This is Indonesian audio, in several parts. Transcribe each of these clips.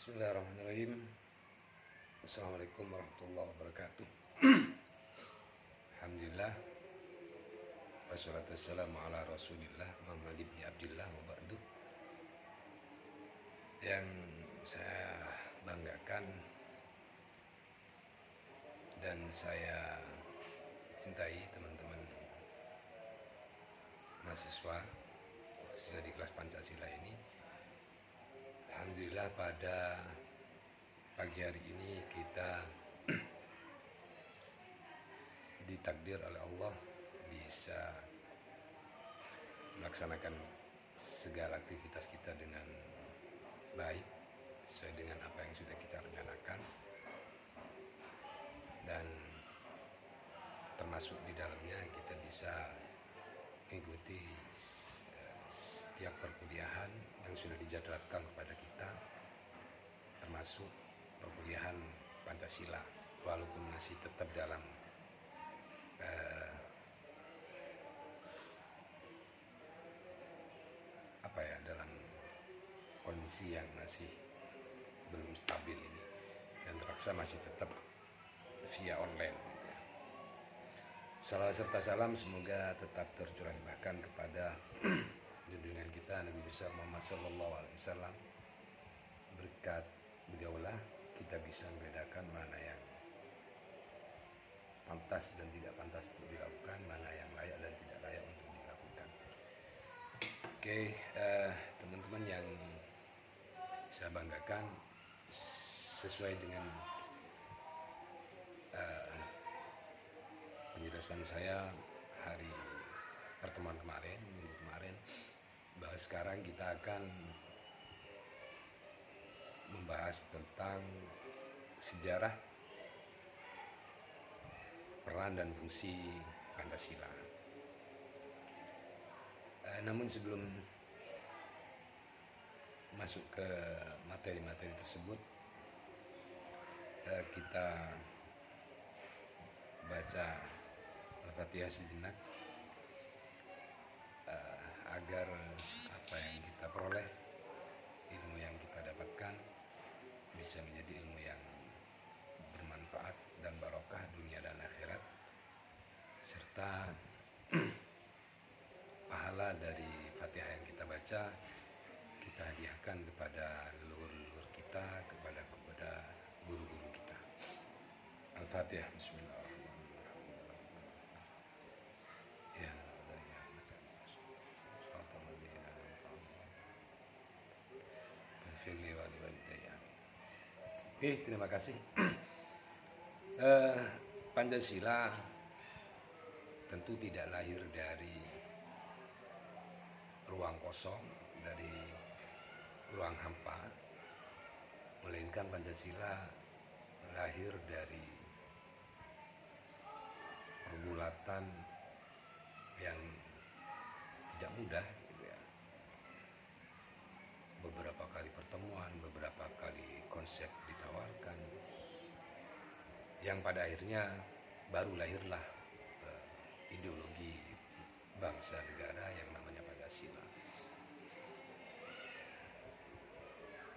Bismillahirrahmanirrahim. Assalamualaikum warahmatullahi wabarakatuh. Alhamdulillah, wassalatu wassalamu ala rasulillah Muhammad ibn Abdillah wa ba'du. Yang saya banggakan dan saya cintai teman-teman mahasiswa khususnya di kelas Pancasila ini, alhamdulillah pada pagi hari ini kita ditakdir oleh Allah bisa melaksanakan segala aktivitas kita dengan baik sesuai dengan apa yang sudah kita rencanakan, dan termasuk di dalamnya kita bisa mengikuti setiap perkuliahan yang sudah dijadwalkan kepada kita, termasuk perkuliahan Pancasila, walaupun masih tetap dalam dalam kondisi yang masih belum stabil ini, dan terpaksa masih tetap via online. Salam serta salam semoga tetap tercurah bahkan kepada junjungan kita Nabi besar Muhammad SAW. Berkat beliaulah kita bisa membedakan mana yang pantas dan tidak pantas untuk dilakukan, mana yang layak dan tidak layak untuk dilakukan. Oke, teman-teman yang saya banggakan, sesuai dengan penjelasan saya hari pertemuan kemarin, minggu kemarin, bahwa sekarang kita akan membahas tentang sejarah, peran dan fungsi Pancasila. Namun sebelum masuk ke materi-materi tersebut, kita baca Al-Fatihah sejenak agar apa yang kita peroleh, ilmu yang kita dapatkan bisa menjadi ilmu yang bermanfaat dan barokah dunia dan akhirat, serta pahala dari Fatihah yang kita baca kita hadiahkan kepada leluhur-leluhur kita, kepada guru-guru kita. Al-Fatihah. Bismillahirrahmanirrahim. Ya Oke, terima kasih. Pancasila tentu tidak lahir dari ruang kosong, dari ruang hampa, melainkan Pancasila lahir dari pergulatan yang tidak mudah, gitu ya. Beberapa kali pertemuan, beberapa kali konsep ditawarkan, yang pada akhirnya baru lahirlah ideologi bangsa negara yang namanya Pancasila.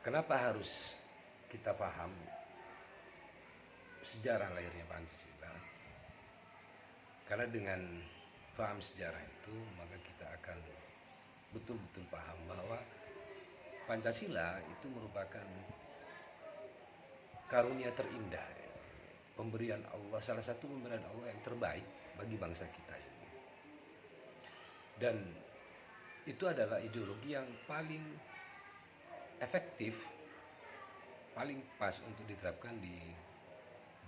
Kenapa harus kita paham sejarah lahirnya Pancasila? Karena dengan paham sejarah itu, maka kita akan betul-betul paham bahwa Pancasila itu merupakan karunia terindah, pemberian Allah, salah satu pemberian Allah yang terbaik bagi bangsa kita ini. Dan itu adalah ideologi yang paling efektif, paling pas untuk diterapkan di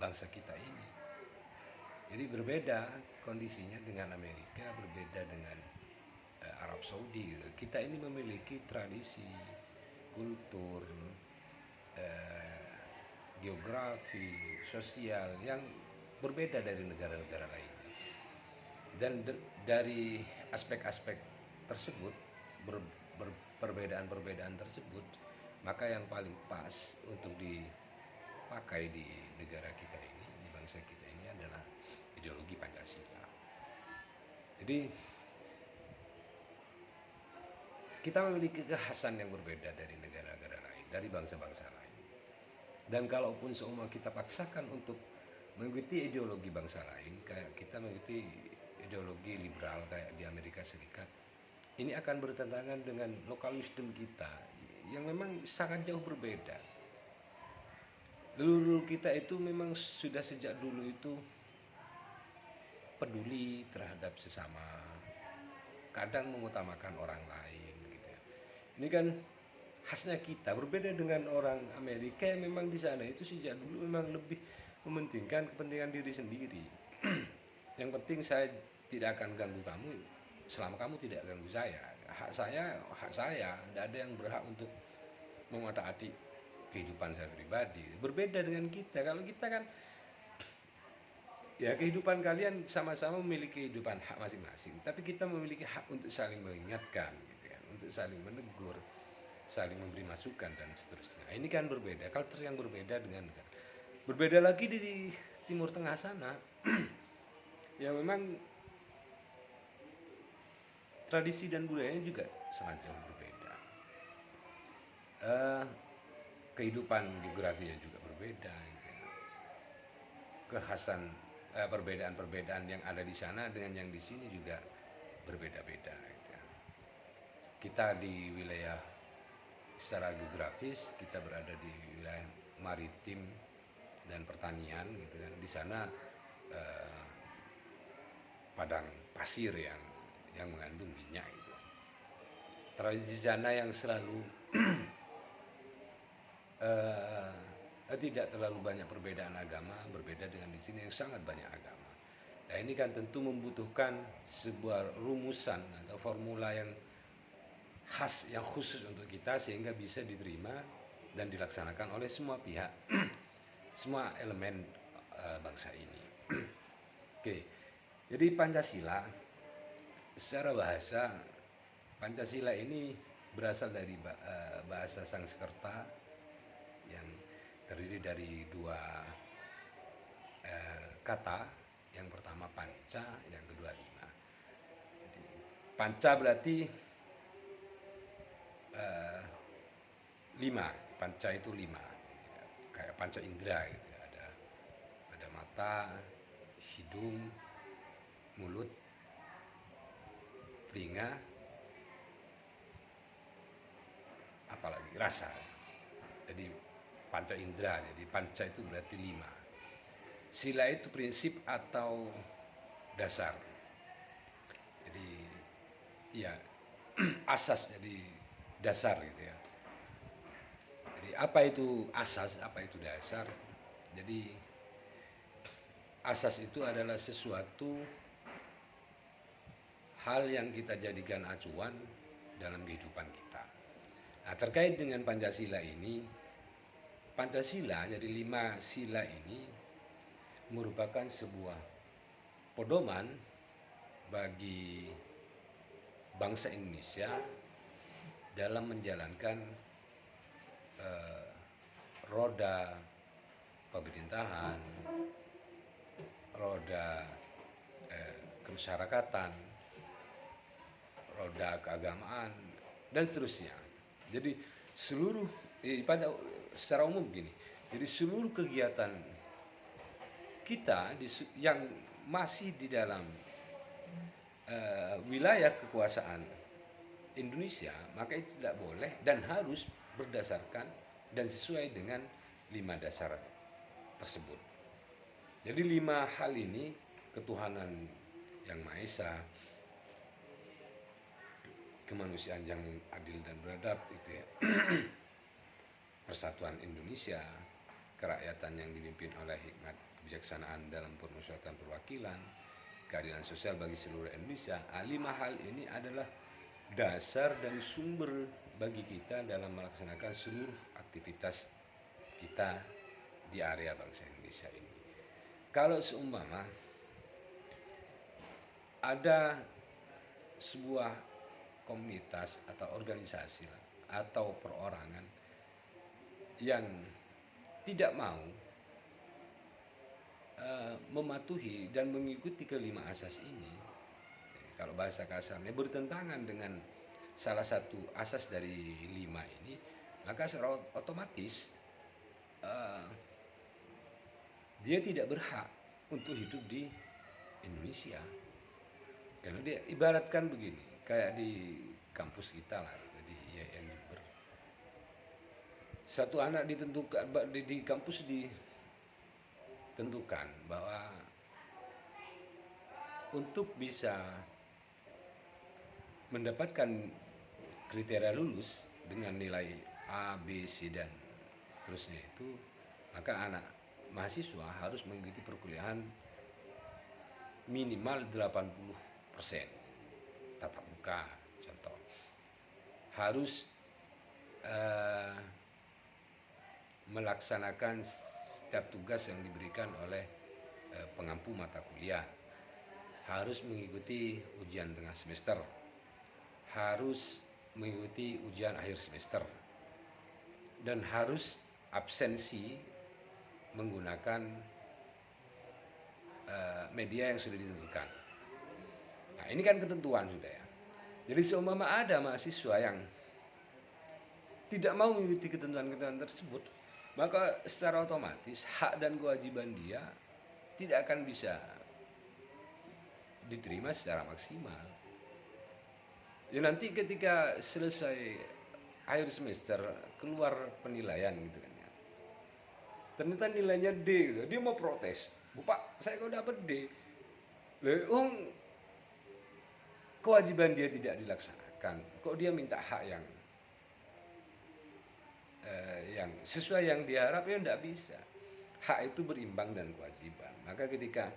bangsa kita ini. Jadi berbeda kondisinya dengan Amerika, berbeda dengan Arab Saudi. Kita ini memiliki tradisi, kultur, geografi, sosial yang berbeda dari negara-negara lainnya. Dan dari aspek-aspek tersebut, perbedaan-perbedaan tersebut, maka yang paling pas untuk dipakai di negara kita ini, di bangsa kita ini adalah ideologi Pancasila. Jadi kita memiliki kekhasan yang berbeda dari negara-negara lain, dari bangsa-bangsa lain. Dan kalaupun seumpama kita paksakan untuk mengikuti ideologi bangsa lain, kayak kita mengikuti ideologi liberal kayak di Amerika Serikat, ini akan bertentangan dengan lokal wisdom kita yang memang sangat jauh berbeda. Leluhur kita itu memang sudah sejak dulu itu peduli terhadap sesama, kadang mengutamakan orang lain gitu ya. Ini kan khasnya kita, berbeda dengan orang Amerika yang memang di sana itu sejak dulu memang lebih mementingkan kepentingan diri sendiri. Yang penting saya tidak akan ganggu kamu selama kamu tidak ganggu saya. Hak saya, tidak ada yang berhak untuk mengotak-atik kehidupan saya pribadi. Berbeda dengan kita. Kalau kita kan ya kehidupan kalian sama-sama memiliki kehidupan hak masing-masing, tapi kita memiliki hak untuk saling mengingatkan gitu kan, untuk saling menegur, saling memberi masukan dan seterusnya. Ini kan berbeda, culture yang berbeda dengan berbeda lagi di Timur Tengah sana. Ya memang tradisi dan budayanya juga sangat jauh berbeda. Kehidupan geografinya juga berbeda gitu ya. Kekhasan perbedaan-perbedaan yang ada di sana dengan yang di sini juga berbeda-beda gitu ya. Kita di wilayah secara geografis kita berada di wilayah maritim dan pertanian gitu kan. Di sana padang pasir yang mengandung minyak itu. Tradisi sana yang selalu tidak terlalu banyak perbedaan agama, berbeda dengan di sini yang sangat banyak agama. Nah ini kan tentu membutuhkan sebuah rumusan atau formula yang khas, yang khusus untuk kita sehingga bisa diterima dan dilaksanakan oleh semua pihak, semua elemen bangsa ini. Oke, jadi Pancasila secara bahasa, Pancasila ini berasal dari bahasa Sanskerta yang terdiri dari dua kata, yang pertama panca, yang kedua lima. Jadi, panca berarti lima, panca itu lima, kayak panca indera gitu. Ada mata, hidung, mulut, telinga, apalagi rasa. Jadi panca indera, jadi panca itu berarti lima. Sila itu prinsip atau dasar. Jadi ya asas, jadi dasar gitu ya. Jadi apa itu asas, apa itu dasar? Jadi asas itu adalah sesuatu hal yang kita jadikan acuan dalam kehidupan kita. Nah, terkait dengan Pancasila ini, Pancasila, jadi 5 sila ini merupakan sebuah pedoman bagi bangsa Indonesia dalam menjalankan roda pemerintahan, roda kemasyarakatan, roda keagamaan, dan seterusnya. Jadi seluruh secara umum gini, jadi seluruh kegiatan kita yang masih di dalam wilayah kekuasaan Indonesia, maka itu tidak boleh dan harus berdasarkan dan sesuai dengan 5 dasar tersebut. Jadi 5 hal ini, ketuhanan yang Maha Esa, kemanusiaan yang adil dan beradab itu ya, persatuan Indonesia, kerakyatan yang dipimpin oleh hikmat kebijaksanaan dalam permusyawaratan perwakilan, keadilan sosial bagi seluruh Indonesia. 5 hal ini adalah dasar dan sumber bagi kita dalam melaksanakan seluruh aktivitas kita di area bangsa Indonesia ini. Kalau seumpama ada sebuah komunitas atau organisasi atau perorangan yang tidak mau mematuhi dan mengikuti kelima asas ini, kalau bahasa kasarnya bertentangan dengan salah satu asas dari 5 ini, maka secara otomatis eh, dia tidak berhak untuk hidup di Indonesia. Karena dia ibaratkan begini, kayak di kampus kita lah, di IAIN Jember. Satu anak ditentukan di kampus ditentukan bahwa untuk bisa mendapatkan kriteria lulus dengan nilai A, B, C dan seterusnya itu, maka anak mahasiswa harus mengikuti perkuliahan minimal 80% tatap muka contoh. Harus melaksanakan setiap tugas yang diberikan oleh pengampu mata kuliah. Harus mengikuti ujian tengah semester. Harus mengikuti ujian akhir semester. Dan harus absensi menggunakan media yang sudah ditentukan. Nah, ini kan ketentuan sudah ya. Jadi seumpama ada mahasiswa yang tidak mau mengikuti ketentuan-ketentuan tersebut, maka secara otomatis hak dan kewajiban dia tidak akan bisa diterima secara maksimal. Ya nanti ketika selesai akhir semester keluar penilaian gitu kan ya. Ternyata nilainya D gitu. Dia mau protes. Bapak, saya kok dapat D. Kewajiban dia tidak dilaksanakan. Kok dia minta hak yang sesuai yang diharap, ya tidak bisa. Hak itu berimbang dan kewajiban. Maka ketika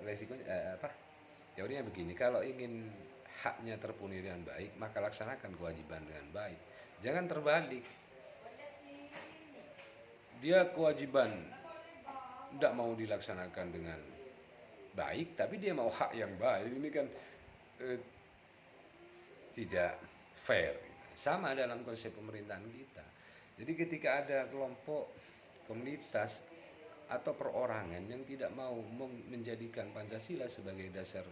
resikonya teorinya begini, kalau ingin haknya terpenuhi dengan baik, maka laksanakan kewajiban dengan baik. Jangan terbalik. Dia kewajiban tidak mau dilaksanakan dengan baik, tapi dia mau hak yang baik. Ini kan tidak fair. Sama dalam konsep pemerintahan kita. Jadi ketika ada kelompok, komunitas atau perorangan yang tidak mau menjadikan Pancasila sebagai dasar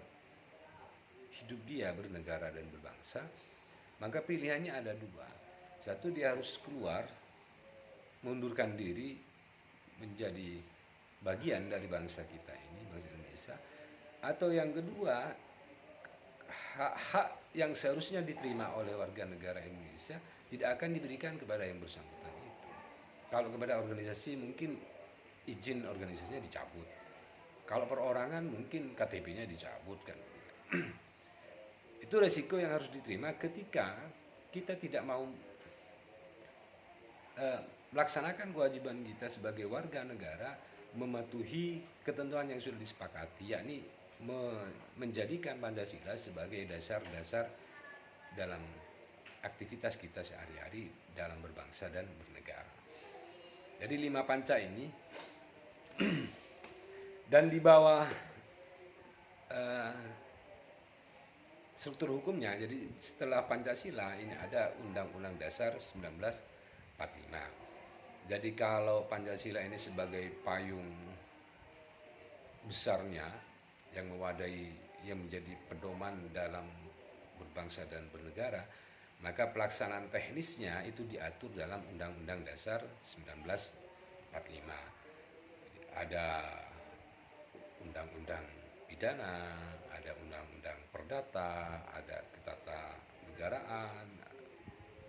hidup dia bernegara dan berbangsa, maka pilihannya ada dua. Satu, dia harus keluar, mundurkan diri menjadi bagian dari bangsa kita ini, bangsa Indonesia. Atau yang kedua, hak-hak yang seharusnya diterima oleh warga negara Indonesia tidak akan diberikan kepada yang bersangkutan itu. Kalau kepada organisasi mungkin izin organisasinya dicabut. Kalau perorangan mungkin KTP-nya dicabut kan. Itu resiko yang harus diterima ketika kita tidak mau melaksanakan kewajiban kita sebagai warga negara, mematuhi ketentuan yang sudah disepakati, yakni menjadikan Pancasila sebagai dasar-dasar dalam aktivitas kita sehari-hari dalam berbangsa dan bernegara. Jadi 5 panca ini dan di bawah struktur hukumnya, jadi setelah Pancasila ini ada Undang-Undang Dasar 1945. Jadi kalau Pancasila ini sebagai payung besarnya yang mewadahi, yang menjadi pedoman dalam berbangsa dan bernegara, maka pelaksanaan teknisnya itu diatur dalam Undang-Undang Dasar 1945. Ada undang-undang pidana, ada undang-undang perdata, ada ketatanegaraan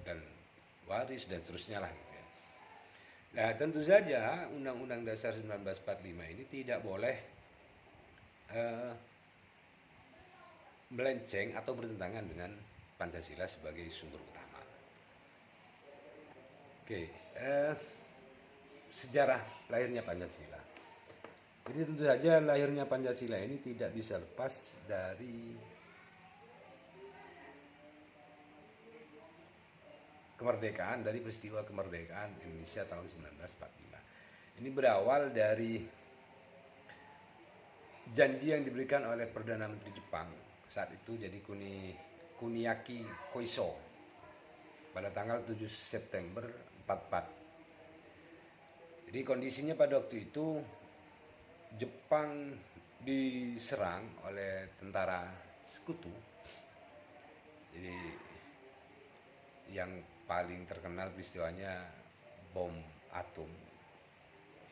dan waris dan seterusnya lah gitu ya. Nah, tentu saja Undang-Undang Dasar 1945 ini tidak boleh melenceng atau bertentangan dengan Pancasila sebagai sumber utama. Oke, sejarah lahirnya Pancasila. Jadi tentu saja lahirnya Pancasila ini tidak bisa lepas dari kemerdekaan, dari peristiwa kemerdekaan Indonesia tahun 1945. Ini berawal dari janji yang diberikan oleh Perdana Menteri Jepang saat itu, jadi Kuniaki Koiso, pada tanggal 7 September 1944. Jadi kondisinya pada waktu itu Jepang diserang oleh tentara sekutu. Jadi yang paling terkenal peristiwanya bom atom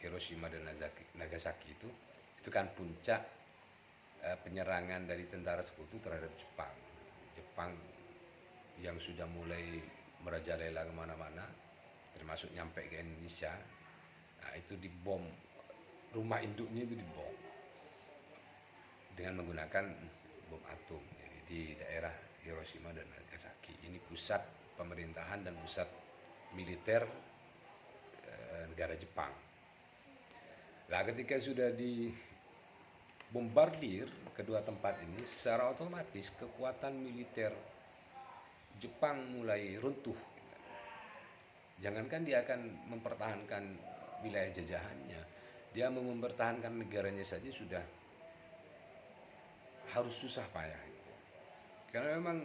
Hiroshima dan Nagasaki itu kan puncak penyerangan dari tentara sekutu terhadap Jepang. Jepang yang sudah mulai merajalela kemana-mana, termasuk nyampe ke Indonesia, nah, itu dibom, rumah induknya itu dibom dengan menggunakan bom atom. Jadi di daerah Hiroshima dan Nagasaki ini pusat pemerintahan dan pusat militer negara Jepang. Nah, ketika sudah dibombardir kedua tempat ini, secara otomatis kekuatan militer Jepang mulai runtuh. Jangankan dia akan mempertahankan wilayah jajahannya, dia mempertahankan negaranya saja sudah harus susah payah itu. Karena memang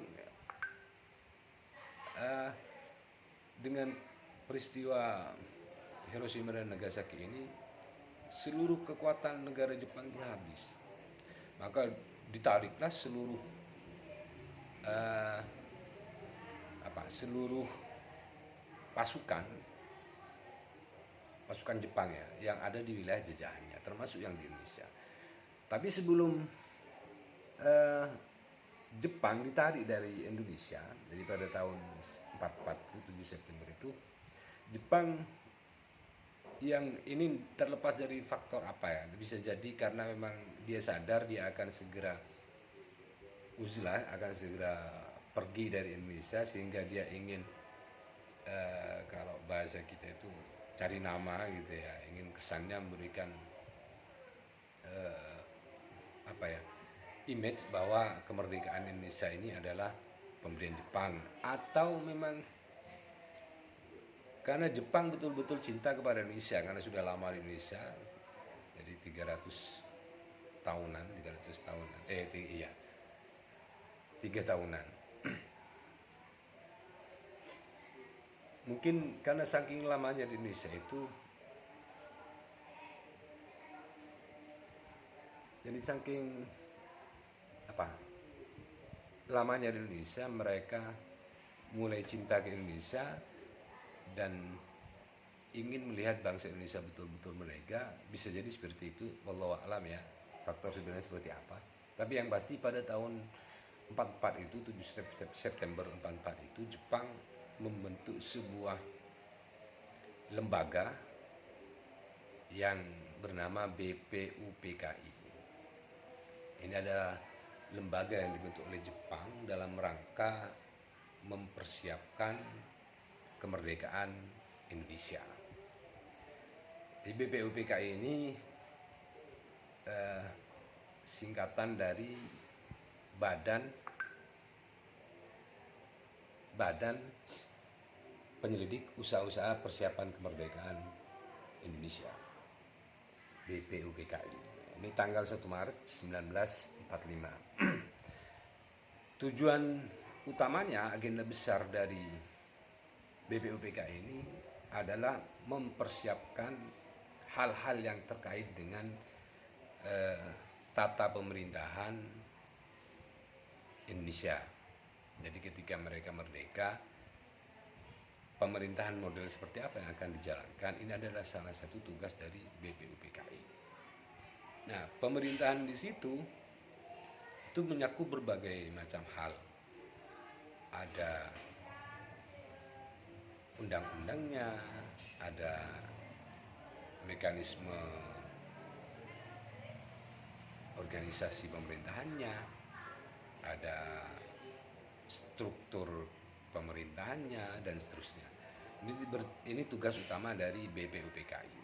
dengan peristiwa Hiroshima dan Nagasaki ini seluruh kekuatan negara Jepang itu habis. Maka ditariklah seluruh seluruh pasukan Jepang yang ada di wilayah jajahannya, termasuk yang di Indonesia. Tapi sebelum Jepang ditarik dari Indonesia, jadi pada tahun 44 7 September itu, Jepang yang ini terlepas dari faktor apa ya, bisa jadi karena memang dia sadar dia akan segera uzlah, akan segera pergi dari Indonesia, sehingga dia ingin kalau bahasa kita itu cari nama gitu ya, ingin kesannya memberikan image bahwa kemerdekaan Indonesia ini adalah pemberian Jepang, atau memang karena Jepang betul-betul cinta kepada Indonesia karena sudah lama di Indonesia, jadi 300 tahunan, 3 tahunan. Mungkin karena saking lamanya di Indonesia itu, jadi saking lamanya di Indonesia, mereka mulai cinta ke Indonesia dan ingin melihat bangsa Indonesia betul-betul merdeka. Bisa jadi seperti itu, wallahu a'lam ya, faktor sebenarnya seperti apa. Tapi yang pasti pada tahun 44 itu, 7 September 44 itu, Jepang membentuk sebuah lembaga yang bernama BPUPKI. Ini adalah lembaga yang dibentuk oleh Jepang dalam rangka mempersiapkan kemerdekaan Indonesia. Di BPUPKI ini singkatan dari Badan Penyelidik Usaha-usaha Persiapan Kemerdekaan Indonesia, BPUPKI. Ini tanggal 1 Maret 1945. Tujuan utamanya, agenda besar dari BPUPKI ini adalah mempersiapkan hal-hal yang terkait dengan tata pemerintahan Indonesia. Jadi ketika mereka merdeka, pemerintahan model seperti apa yang akan dijalankan, ini adalah salah satu tugas dari BPUPKI. Nah, pemerintahan di situ itu menyakup berbagai macam hal. Ada undang-undangnya, ada mekanisme organisasi pemerintahannya, ada struktur pemerintahannya, dan seterusnya. Ini tugas utama dari BPUPKI.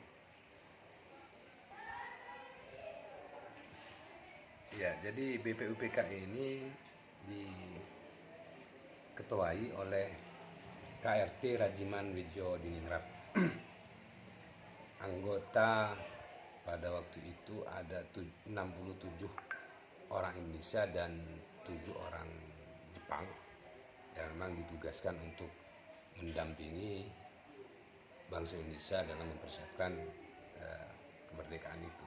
Ya, jadi BPUPKI ini diketuai oleh KRT Rajiman Widjodiningrat. Anggota pada waktu itu ada 67 orang Indonesia dan 7 orang Jepang yang memang ditugaskan untuk mendampingi bangsa Indonesia dalam mempersiapkan kemerdekaan itu.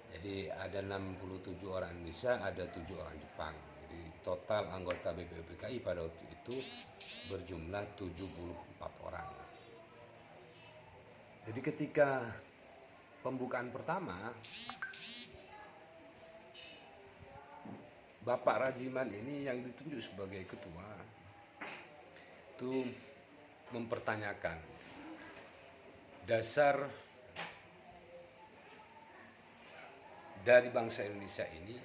Jadi ada 67 orang Indonesia, ada 7 orang Jepang. Jadi total anggota BPUPKI pada waktu itu berjumlah 74 orang. Jadi ketika pembukaan pertama, Bapak Rajiman ini yang ditunjuk sebagai ketua itu mempertanyakan dasar dari bangsa Indonesia ini,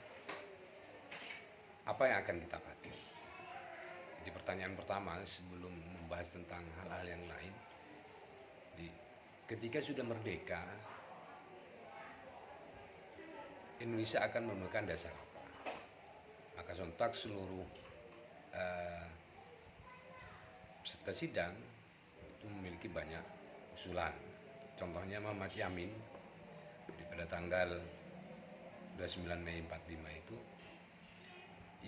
apa yang akan kita pakai. Jadi pertanyaan pertama sebelum membahas tentang hal-hal yang lain, ketika sudah merdeka, Indonesia akan menemukan dasar apa. Maka sontak seluruh peserta sidang itu memiliki banyak usulan. Contohnya Muhammad Yamin pada tanggal 29 Mei 45 itu,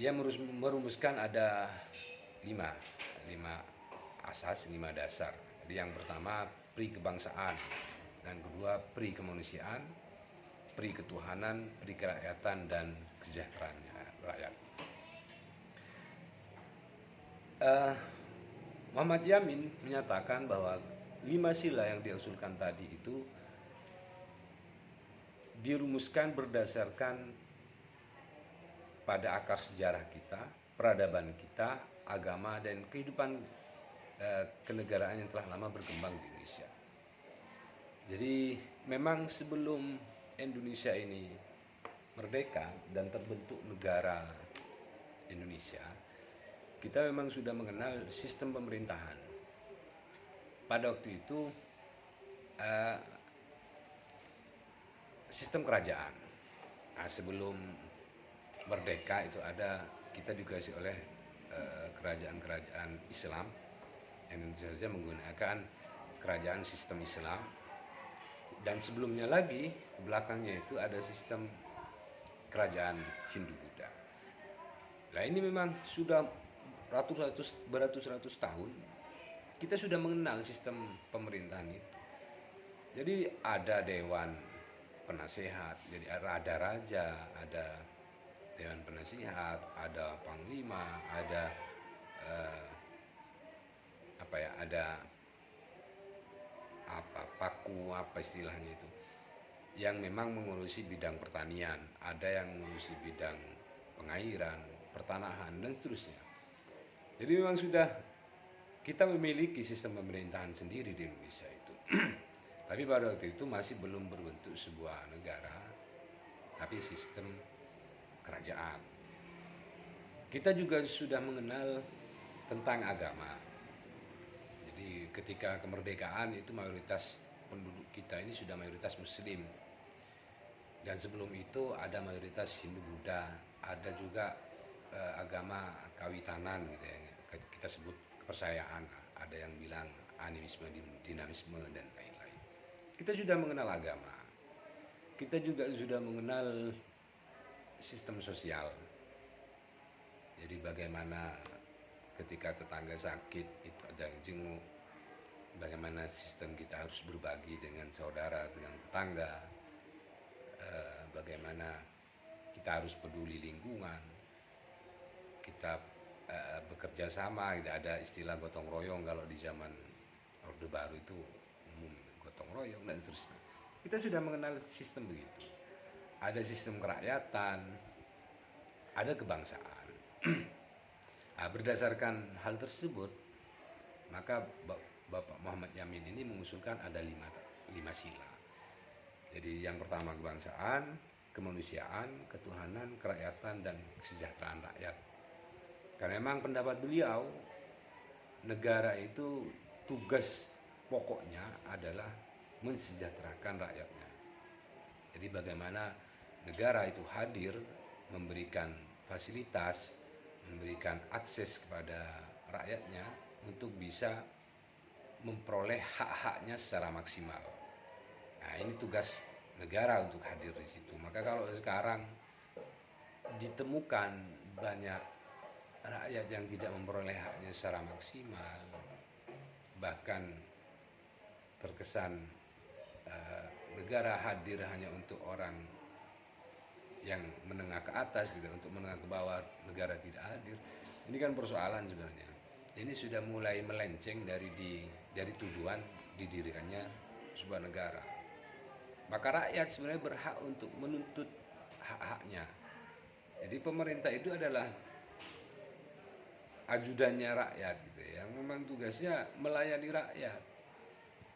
ia merumuskan ada 5 asas, 5 dasar. Jadi yang pertama pri kebangsaan, yang kedua pri kemanusiaan, pri ketuhanan, pri kerakyatan, dan kesejahteraan rakyat. Muhammad Yamin menyatakan bahwa 5 sila yang diusulkan tadi itu dirumuskan berdasarkan pada akar sejarah kita, peradaban kita, agama, dan kehidupan kenegaraan yang telah lama berkembang di Indonesia. Jadi memang sebelum Indonesia ini merdeka dan terbentuk negara Indonesia, kita memang sudah mengenal sistem pemerintahan. Pada waktu itu sistem kerajaan. Nah, sebelum merdeka itu kita digasi oleh kerajaan-kerajaan Islam yang tentu saja menggunakan kerajaan sistem Islam. Dan sebelumnya lagi, belakangnya itu ada sistem kerajaan Hindu-Buddha. Nah ini memang sudah beratus-ratus tahun kita sudah mengenal sistem pemerintahan itu. Jadi ada dewan penasehat, jadi ada raja, ada dewan penasihat, ada panglima, ada paku, apa istilahnya itu, yang memang mengurusi bidang pertanian, ada yang mengurusi bidang pengairan, pertanahan, dan seterusnya. Jadi memang sudah kita memiliki sistem pemerintahan sendiri di Indonesia itu. Tapi pada waktu itu masih belum berbentuk sebuah negara, tapi sistem kerajaan. Kita juga sudah mengenal tentang agama. Jadi ketika kemerdekaan itu mayoritas penduduk kita ini sudah mayoritas Muslim. Dan sebelum itu ada mayoritas Hindu-Buddha, ada juga agama kawitanan gitu ya. Kita sebut kepercayaan, ada yang bilang animisme, dinamisme, dan lain-lain. Kita sudah mengenal agama. Kita juga sudah mengenal sistem sosial. Jadi bagaimana ketika tetangga sakit itu ada yang jenguk, bagaimana sistem kita harus berbagi dengan saudara, dengan tetangga, bagaimana kita harus peduli lingkungan, kita bekerja sama, tidak ada istilah gotong royong kalau di zaman Orde Baru itu umum gotong royong dan seterusnya. Kita sudah mengenal sistem begitu. Ada sistem kerakyatan, ada kebangsaan. Nah, berdasarkan hal tersebut, maka Bapak Muhammad Yamin ini mengusulkan ada 5 sila. Jadi yang pertama kebangsaan, kemanusiaan, ketuhanan, kerakyatan, dan kesejahteraan rakyat. Karena memang pendapat beliau, negara itu tugas pokoknya adalah mensejahterakan rakyatnya. Jadi bagaimana negara itu hadir, memberikan fasilitas, memberikan akses kepada rakyatnya untuk bisa memperoleh hak-haknya secara maksimal. Nah, ini tugas negara untuk hadir di situ. Maka kalau sekarang ditemukan banyak rakyat yang tidak memperoleh haknya secara maksimal, bahkan terkesan negara hadir hanya untuk orang yang menengah ke atas, gitu, untuk menengah ke bawah negara tidak hadir. Ini kan persoalan sebenarnya. Ini sudah mulai melenceng dari tujuan didirikannya sebuah negara. maka rakyat sebenarnya berhak untuk menuntut hak-haknya. Jadi pemerintah itu adalah ajudannya rakyat gitu, yang memang tugasnya melayani rakyat.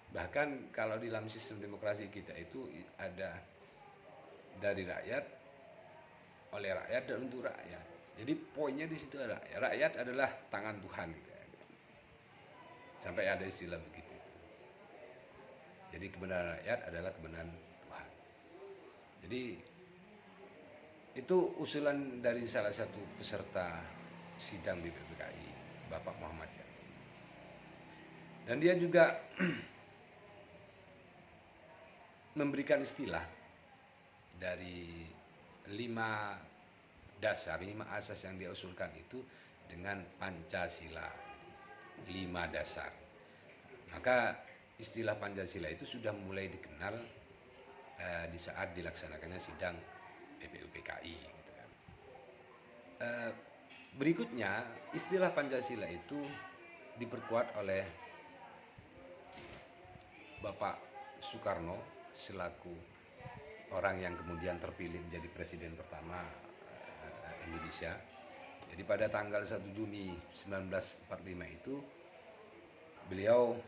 Bahkan kalau di dalam sistem demokrasi kita itu ada dari rakyat, oleh rakyat, dan untuk rakyat. Jadi poinnya di situ adalah rakyat adalah tangan Tuhan gitu ya. Sampai ada istilah begitu. Jadi kebenaran rakyat adalah kebenaran Tuhan. Jadi itu usulan dari salah satu peserta sidang BPUPKI, Bapak Muhammad Yamin. Dan dia juga memberikan istilah dari 5 dasar, 5 asas yang dia usulkan itu dengan Pancasila, 5 dasar. Maka istilah Pancasila itu sudah mulai dikenal di saat dilaksanakannya sidang BPUPKI gitu kan. Berikutnya istilah Pancasila itu diperkuat oleh Bapak Soekarno selaku orang yang kemudian terpilih menjadi presiden pertama Indonesia. Jadi pada tanggal 1 Juni 1945 itu beliau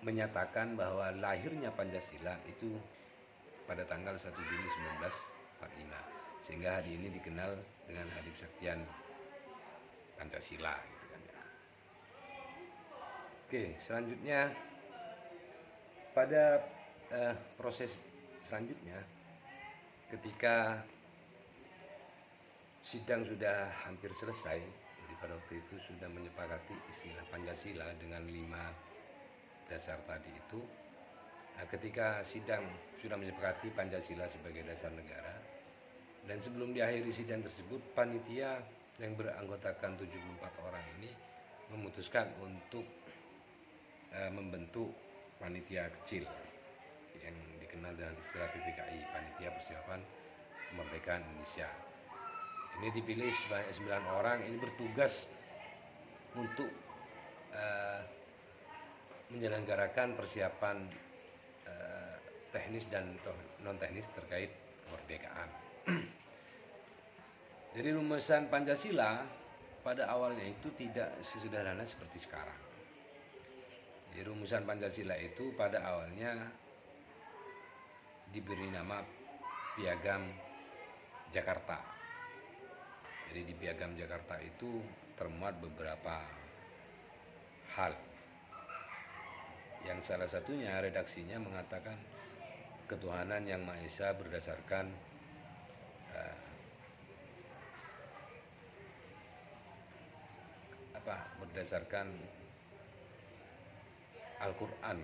menyatakan bahwa lahirnya Pancasila itu pada tanggal 1 Juni 1945, sehingga hari ini dikenal dengan Hari Kesaktian Pancasila gitu kan ya. Oke, selanjutnya pada proses selanjutnya ketika sidang sudah hampir selesai, jadi pada waktu itu sudah menyepakati istilah Pancasila dengan 5 dasar tadi itu. Ketika sidang sudah menyepakati Pancasila sebagai dasar negara, dan sebelum diakhiri sidang tersebut, panitia yang beranggotakan 74 orang ini memutuskan untuk membentuk panitia kecil yang dikenal dengan istilah PPKI, Panitia Persiapan Kemerdekaan Indonesia. Ini dipilih sebanyak 9 orang, ini bertugas untuk menyelenggarakan persiapan teknis dan non teknis terkait kemerdekaan. Jadi rumusan Pancasila pada awalnya itu tidak sesederhana seperti sekarang. Jadi rumusan Pancasila itu pada awalnya diberi nama Piagam Jakarta. Jadi di Piagam Jakarta itu termuat beberapa hal. Yang salah satunya redaksinya mengatakan ketuhanan yang Maha Esa berdasarkan berdasarkan Al-Quran,